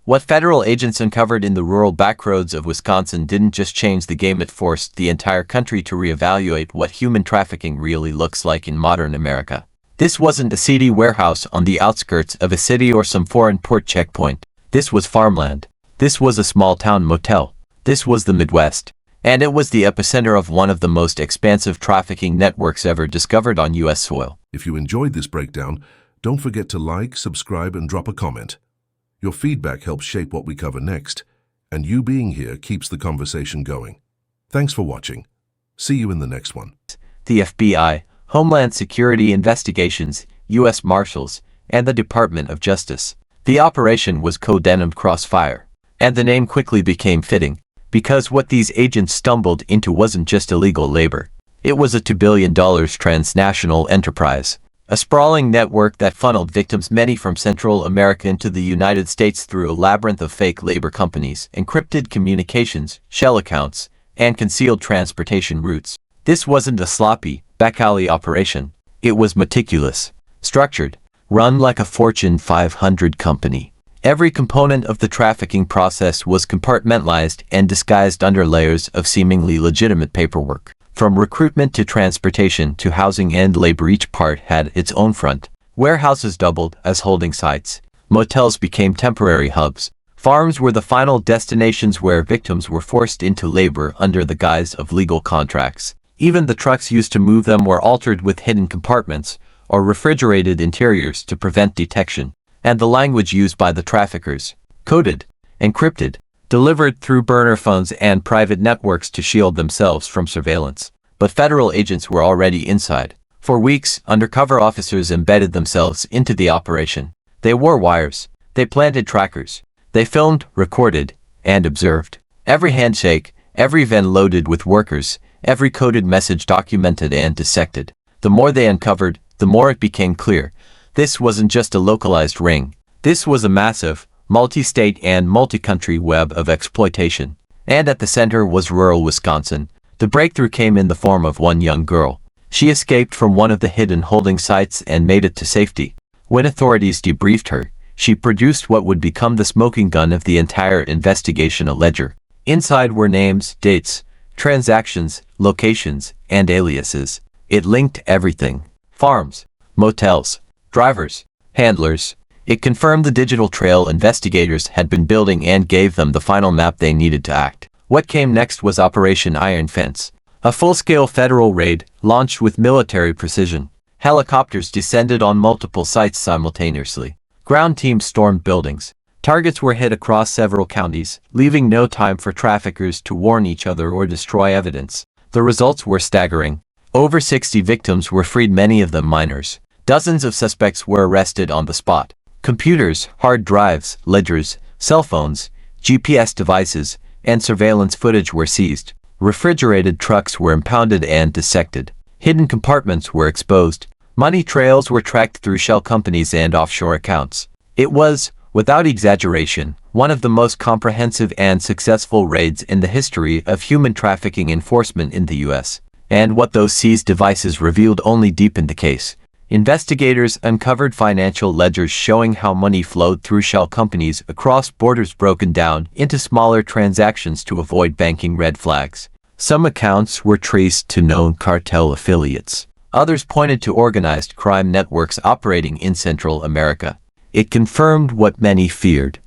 What federal agents uncovered in the rural backroads of Wisconsin didn't just change the game, it forced the entire country to reevaluate what human trafficking really looks like in modern America. This wasn't a seedy warehouse on the outskirts of a city or some foreign port checkpoint. This was farmland. This was a small-town motel. This was the Midwest. And it was the epicenter of one of the most expansive trafficking networks ever discovered on U.S. soil. If you enjoyed this breakdown, don't forget to like, subscribe, and drop a comment. Your feedback helps shape what we cover next, and you being here keeps the conversation going. Thanks for watching. See you in the next one. The FBI, Homeland Security Investigations, U.S. Marshals, and the Department of Justice. The operation was codenamed Crossfire, and the name quickly became fitting, because what these agents stumbled into wasn't just illegal labor. It was a $2 billion transnational enterprise. A sprawling network that funneled victims, many from Central America, into the United States through a labyrinth of fake labor companies, encrypted communications, shell accounts, and concealed transportation routes. This wasn't a sloppy, back-alley operation. It was meticulous, structured, run like a Fortune 500 company. Every component of the trafficking process was compartmentalized and disguised under layers of seemingly legitimate paperwork. From recruitment to transportation to housing and labor, each part had its own front. Warehouses doubled as holding sites. Motels became temporary hubs. Farms were the final destinations where victims were forced into labor under the guise of legal contracts. Even the trucks used to move them were altered with hidden compartments or refrigerated interiors to prevent detection. And the language used by the traffickers, coded, encrypted, delivered through burner phones and private networks to shield themselves from surveillance. But federal agents were already inside. For weeks, undercover officers embedded themselves into the operation. They wore wires. They planted trackers. They filmed, recorded, and observed. Every handshake, every van loaded with workers, every coded message documented and dissected. The more they uncovered, the more it became clear. This wasn't just a localized ring. This was a massive, multi-state and multi-country web of exploitation. And at the center was rural Wisconsin. The breakthrough came in the form of one young girl. She escaped from one of the hidden holding sites and made it to safety. When authorities debriefed her, she produced what would become the smoking gun of the entire investigation: a ledger. Inside were names, dates, transactions, locations, and aliases. It linked everything: farms, motels, drivers, handlers. It confirmed the digital trail investigators had been building and gave them the final map they needed to act. What came next was Operation Iron Fence, a full-scale federal raid launched with military precision. Helicopters descended on multiple sites simultaneously. Ground teams stormed buildings. Targets were hit across several counties, leaving no time for traffickers to warn each other or destroy evidence. The results were staggering. Over 60 victims were freed, many of them minors. Dozens of suspects were arrested on the spot. Computers, hard drives, ledgers, cell phones, GPS devices, and surveillance footage were seized. Refrigerated trucks were impounded and dissected. Hidden compartments were exposed. Money trails were tracked through shell companies and offshore accounts. It was, without exaggeration, one of the most comprehensive and successful raids in the history of human trafficking enforcement in the U.S. And what those seized devices revealed only deepened the case. Investigators uncovered financial ledgers showing how money flowed through shell companies across borders, broken down into smaller transactions to avoid banking red flags. Some accounts were traced to known cartel affiliates. Others pointed to organized crime networks operating in Central America. It confirmed what many feared.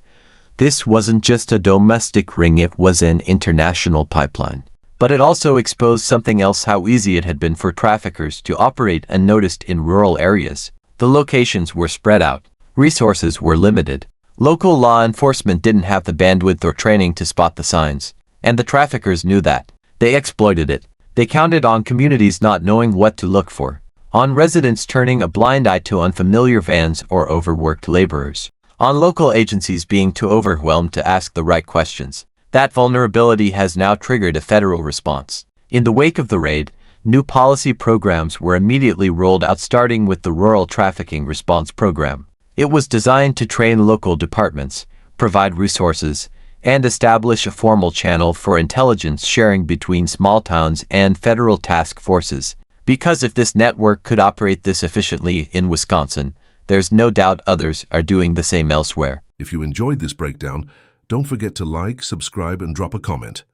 This wasn't just a domestic ring, it was an international pipeline. But it also exposed something else: how easy it had been for traffickers to operate unnoticed in rural areas. The locations were spread out. Resources were limited. Local law enforcement didn't have the bandwidth or training to spot the signs. And the traffickers knew that. They exploited it. They counted on communities not knowing what to look for. On residents turning a blind eye to unfamiliar vans or overworked laborers. On local agencies being too overwhelmed to ask the right questions. That vulnerability has now triggered a federal response. In the wake of the raid, new policy programs were immediately rolled out, starting with the Rural Trafficking Response Program. It was designed to train local departments, provide resources, and establish a formal channel for intelligence sharing between small towns and federal task forces. Because if this network could operate this efficiently in Wisconsin, there's no doubt others are doing the same elsewhere. If you enjoyed this breakdown, don't forget to like, subscribe, and drop a comment.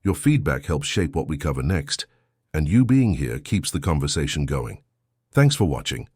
Your feedback helps shape what we cover next, and you being here keeps the conversation going. Thanks for watching.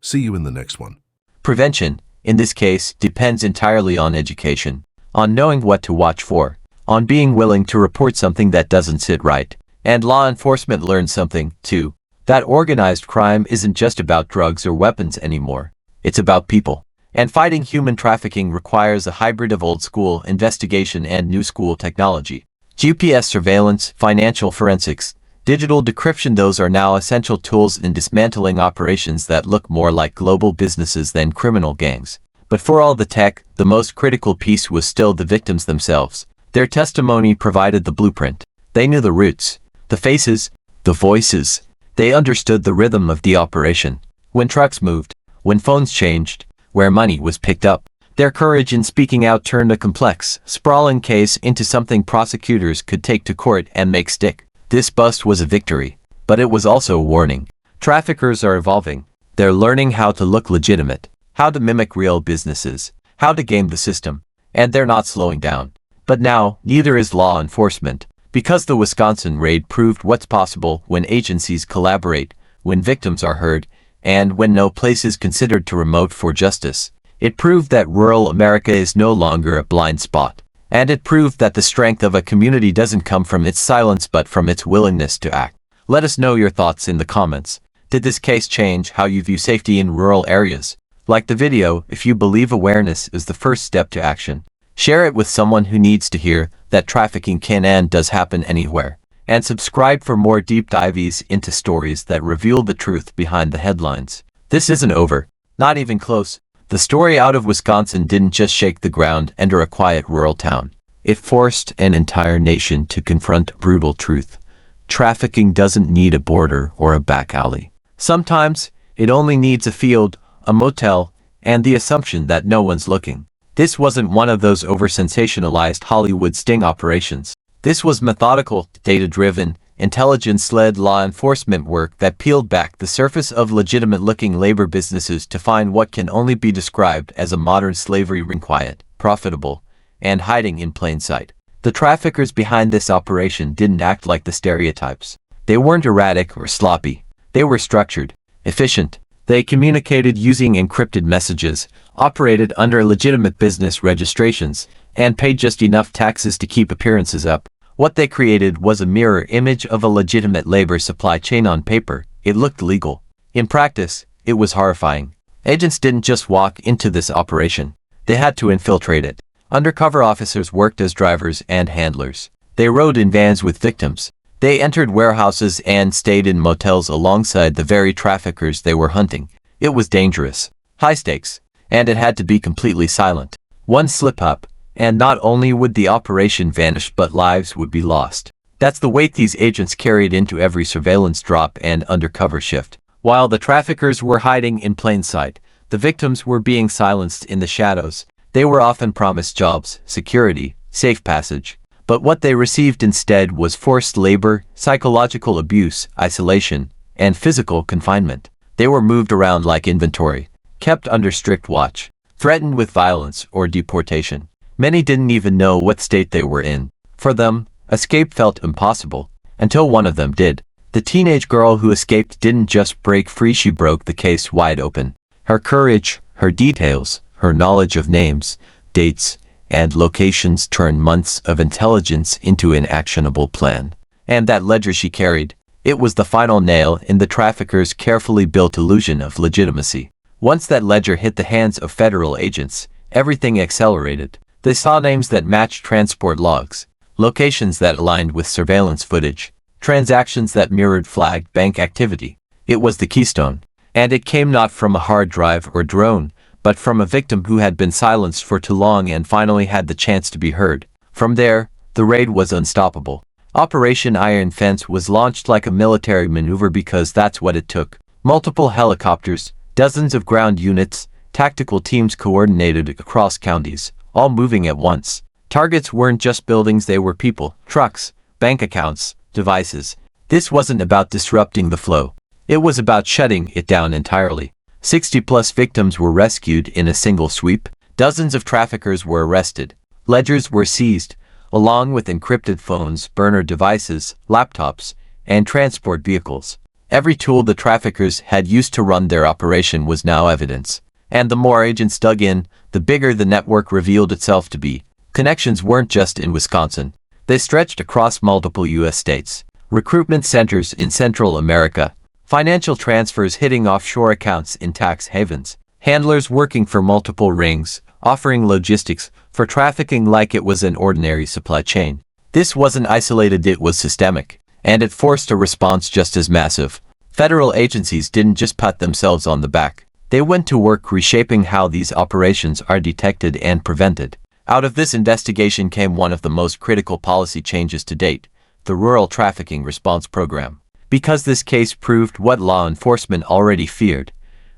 See you in the next one. Prevention, in this case, depends entirely on education, on knowing what to watch for, on being willing to report something that doesn't sit right, and law enforcement learns something, too, that organized crime isn't just about drugs or weapons anymore. It's about people. And fighting human trafficking requires a hybrid of old-school investigation and new-school technology. GPS surveillance, financial forensics, digital decryption, those are now essential tools in dismantling operations that look more like global businesses than criminal gangs. But for all the tech, the most critical piece was still the victims themselves. Their testimony provided the blueprint. They knew the roots, the faces, the voices. They understood the rhythm of the operation. When trucks moved, when phones changed, where money was picked up. Their courage in speaking out turned a complex, sprawling case into something prosecutors could take to court and make stick. This bust was a victory, but it was also a warning. Traffickers are evolving. They're learning how to look legitimate, how to mimic real businesses, how to game the system, and they're not slowing down. But now, neither is law enforcement, because the Wisconsin raid proved what's possible when agencies collaborate, when victims are heard, and when no place is considered too remote for justice. It proved that rural America is no longer a blind spot. And it proved that the strength of a community doesn't come from its silence but from its willingness to act. Let us know your thoughts in the comments. Did this case change how you view safety in rural areas? Like the video if you believe awareness is the first step to action. Share it with someone who needs to hear that trafficking can and does happen anywhere. And subscribe for more deep dives into stories that reveal the truth behind the headlines. This isn't over. Not even close. The story out of Wisconsin didn't just shake the ground under a quiet rural town. It forced an entire nation to confront brutal truth. Trafficking doesn't need a border or a back alley. Sometimes, it only needs a field, a motel, and the assumption that no one's looking. This wasn't one of those over-sensationalized Hollywood sting operations. This was methodical, data-driven, intelligence-led law enforcement work that peeled back the surface of legitimate-looking labor businesses to find what can only be described as a modern slavery ring: quiet, profitable, and hiding in plain sight. The traffickers behind this operation didn't act like the stereotypes. They weren't erratic or sloppy. They were structured, efficient. They communicated using encrypted messages, operated under legitimate business registrations, and paid just enough taxes to keep appearances up. What they created was a mirror image of a legitimate labor supply chain. On paper, it looked legal. In practice, it was horrifying. Agents didn't just walk into this operation. They had to infiltrate it. Undercover officers worked as drivers and handlers. They rode in vans with victims. They entered warehouses and stayed in motels alongside the very traffickers they were hunting. It was dangerous, high stakes, and it had to be completely silent. One slip up, and not only would the operation vanish but lives would be lost. That's the weight these agents carried into every surveillance drop and undercover shift. While the traffickers were hiding in plain sight, the victims were being silenced in the shadows. They were often promised jobs, security, safe passage. But what they received instead was forced labor, psychological abuse, isolation, and physical confinement. They were moved around like inventory, kept under strict watch, threatened with violence or deportation. Many didn't even know what state they were in. For them, escape felt impossible, until one of them did. The teenage girl who escaped didn't just break free, she broke the case wide open. Her courage, her details, her knowledge of names, dates, and locations turned months of intelligence into an actionable plan. And that ledger she carried, it was the final nail in the traffickers' carefully built illusion of legitimacy. Once that ledger hit the hands of federal agents, everything accelerated. They saw names that matched transport logs, locations that aligned with surveillance footage, transactions that mirrored flagged bank activity. It was the keystone. And it came not from a hard drive or drone, but from a victim who had been silenced for too long and finally had the chance to be heard. From there, the raid was unstoppable. Operation Iron Fence was launched like a military maneuver because that's what it took. Multiple helicopters, dozens of ground units, tactical teams coordinated across counties, all moving at once. Targets weren't just buildings, they were people, trucks, bank accounts, devices. This wasn't about disrupting the flow. It was about shutting it down entirely. 60+ victims were rescued in a single sweep. Dozens of traffickers were arrested. Ledgers were seized, along with encrypted phones, burner devices, laptops, and transport vehicles. Every tool the traffickers had used to run their operation was now evidence. And the more agents dug in, the bigger the network revealed itself to be. Connections weren't just in Wisconsin. They stretched across multiple U.S. states. Recruitment centers in Central America. Financial transfers hitting offshore accounts in tax havens. Handlers working for multiple rings, offering logistics for trafficking like it was an ordinary supply chain. This wasn't isolated, it was systemic. And it forced a response just as massive. Federal agencies didn't just pat themselves on the back. They went to work reshaping how these operations are detected and prevented. Out of this investigation came one of the most critical policy changes to date, the Rural Trafficking Response Program. Because this case proved what law enforcement already feared.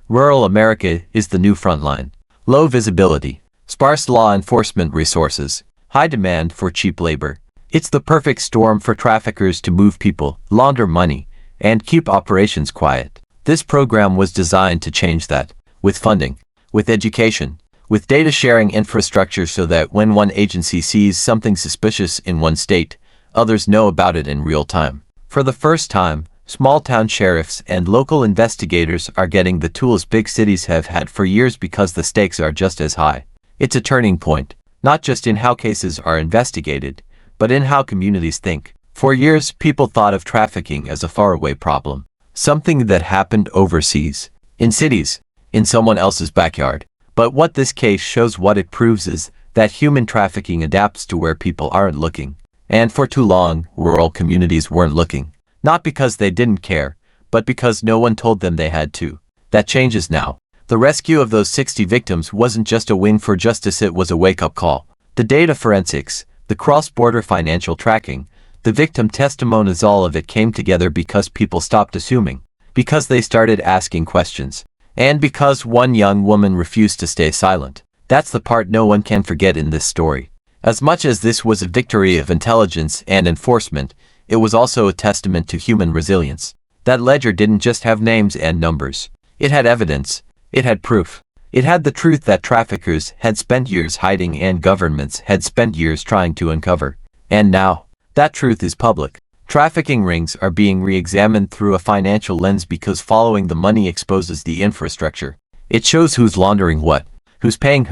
Rural America is the new frontline. Low visibility, sparse law enforcement resources, high demand for cheap labor. It's the perfect storm for traffickers to move people, launder money, and keep operations quiet. This program was designed to change that, with funding, with education, with data sharing infrastructure so that when one agency sees something suspicious in one state, others know about it in real time. For the first time, small-town sheriffs and local investigators are getting the tools big cities have had for years because the stakes are just as high. It's a turning point, not just in how cases are investigated, but in how communities think. For years, people thought of trafficking as a faraway problem, something that happened overseas, in cities, in someone else's backyard. But what this case shows, what it proves, is that human trafficking adapts to where people aren't looking. And for too long, rural communities weren't looking. Not because they didn't care, but because no one told them they had to. That changes now. The rescue of those 60 victims wasn't just a win for justice, it was a wake-up call. The data forensics, the cross-border financial tracking, the victim testimonies, all of it came together because people stopped assuming, because they started asking questions, and because one young woman refused to stay silent. That's the part no one can forget in this story. As much as this was a victory of intelligence and enforcement, it was also a testament to human resilience. That ledger didn't just have names and numbers. It had evidence. It had proof. It had the truth that traffickers had spent years hiding and governments had spent years trying to uncover. And now, that truth is public. Trafficking rings are being re-examined through a financial lens because following the money exposes the infrastructure. It shows who's laundering what, who's paying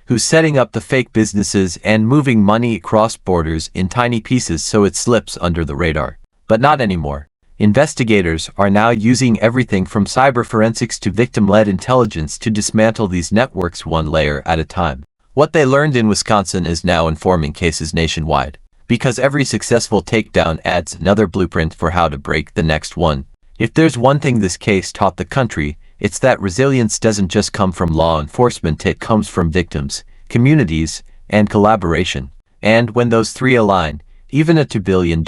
who's setting up the fake businesses and moving money across borders in tiny pieces so it slips under the radar. But not anymore. Investigators are now using everything from cyber forensics to victim-led intelligence to dismantle these networks one layer at a time. What they learned in Wisconsin is now informing cases nationwide. Because every successful takedown adds another blueprint for how to break the next one. If there's one thing this case taught the country, it's that resilience doesn't just come from law enforcement, it comes from victims, communities, and collaboration. And when those three align, even a $2 billion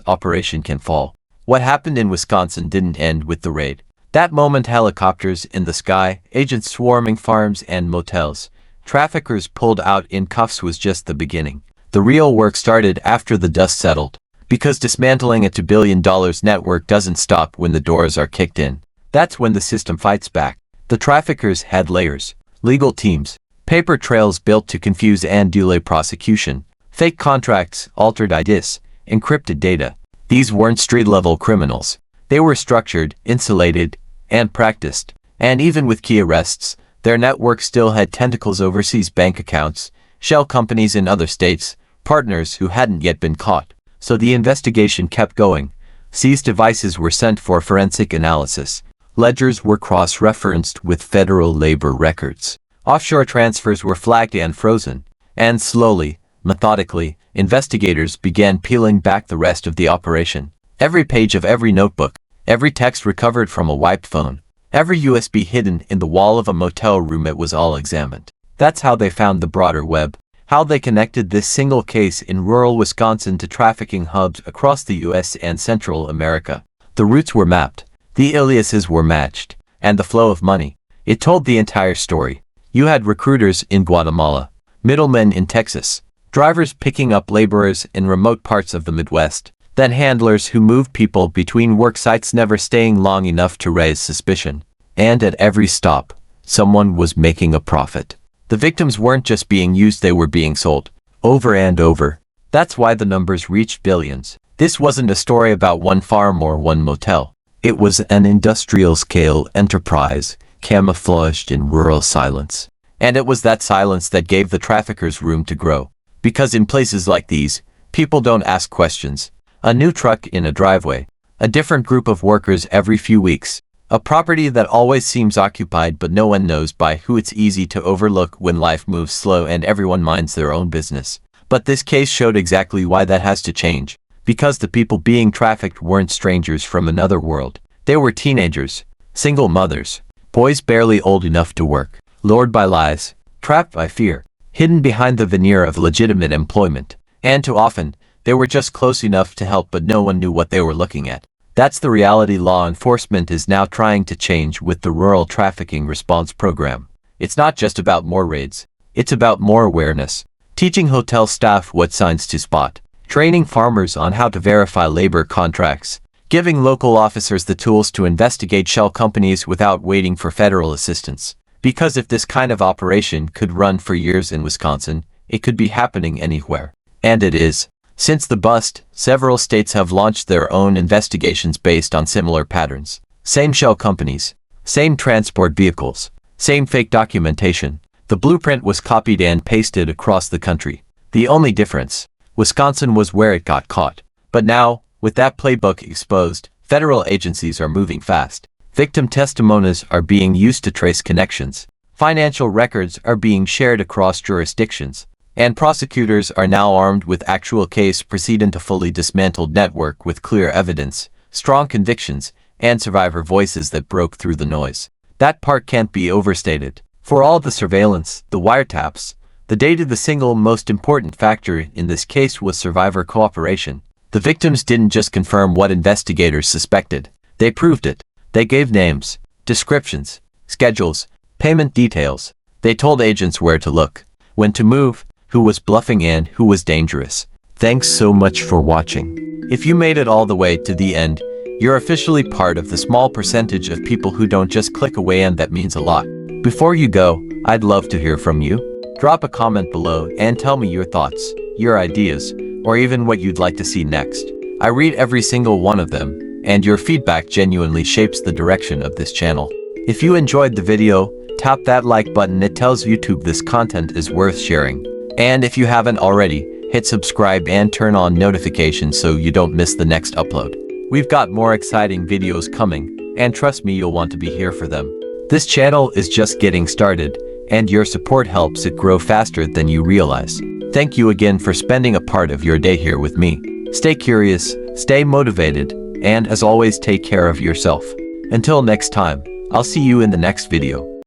operation can fall. What happened in Wisconsin didn't end with the raid. That moment, helicopters in the sky, agents swarming farms and motels, traffickers pulled out in cuffs, was just the beginning. The real work started after the dust settled. Because dismantling a $2 billion network doesn't stop when the doors are kicked in. That's when the system fights back. The traffickers had layers, legal teams, paper trails built to confuse and delay prosecution, fake contracts, altered IDs, encrypted data. These weren't street-level criminals. They were structured, insulated, and practiced. And even with key arrests, their network still had tentacles overseas, bank accounts, shell companies in other states, partners who hadn't yet been caught. So the investigation kept going. Seized devices were sent for forensic analysis. Ledgers were cross-referenced with federal labor records. Offshore transfers were flagged and frozen. And slowly, methodically, investigators began peeling back the rest of the operation. Every page of every notebook, every text recovered from a wiped phone, every USB hidden in the wall of a motel room, it was all examined. That's how they found the broader web, how they connected this single case in rural Wisconsin to trafficking hubs across the U.S. and Central America. The routes were mapped, the aliases were matched, and the flow of money. It told the entire story. You had recruiters in Guatemala, middlemen in Texas, drivers picking up laborers in remote parts of the Midwest, then handlers who moved people between work sites, never staying long enough to raise suspicion. And at every stop, someone was making a profit. The victims weren't just being used, they were being sold. Over and over. That's why the numbers reached billions. This wasn't a story about one farm or one motel. It was an industrial-scale enterprise, camouflaged in rural silence. And it was that silence that gave the traffickers room to grow. Because in places like these, people don't ask questions. A new truck in a driveway. A different group of workers every few weeks. A property that always seems occupied but no one knows by who. It's easy to overlook when life moves slow and everyone minds their own business. But this case showed exactly why that has to change. Because the people being trafficked weren't strangers from another world. They were teenagers, single mothers, boys barely old enough to work, lured by lies, trapped by fear, hidden behind the veneer of legitimate employment. And too often, they were just close enough to help but no one knew what they were looking at. That's the reality law enforcement is now trying to change with the Rural Trafficking Response Program. It's not just about more raids. It's about more awareness. Teaching hotel staff what signs to spot. Training farmers on how to verify labor contracts. Giving local officers the tools to investigate shell companies without waiting for federal assistance. Because if this kind of operation could run for years in Wisconsin, it could be happening anywhere. And it is. Since the bust, several states have launched their own investigations based on similar patterns. Same shell companies. Same transport vehicles. Same fake documentation. The blueprint was copied and pasted across the country. The only difference, Wisconsin was where it got caught. But now, with that playbook exposed, federal agencies are moving fast. Victim testimonies are being used to trace connections. Financial records are being shared across jurisdictions. And prosecutors are now armed with actual case precedent, a fully dismantled network with clear evidence, strong convictions, and survivor voices that broke through the noise. That part can't be overstated. For all the surveillance, the wiretaps, the data, the single most important factor in this case was survivor cooperation. The victims didn't just confirm what investigators suspected. They proved it. They gave names, descriptions, schedules, payment details. They told agents where to look, when to move, who was bluffing and who was dangerous. Thanks so much for watching. If you made it all the way to the end, you're officially part of the small percentage of people who don't just click away, and that means a lot. Before you go, I'd love to hear from you. Drop a comment below and tell me your thoughts, your ideas, or even what you'd like to see next. I read every single one of them, and your feedback genuinely shapes the direction of this channel. If you enjoyed the video, tap that like button. It tells YouTube this content is worth sharing. And if you haven't already, hit subscribe and turn on notifications so you don't miss the next upload. We've got more exciting videos coming, and trust me, you'll want to be here for them. This channel is just getting started, and your support helps it grow faster than you realize. Thank you again for spending a part of your day here with me. Stay curious, stay motivated, and as always, take care of yourself. Until next time, I'll see you in the next video.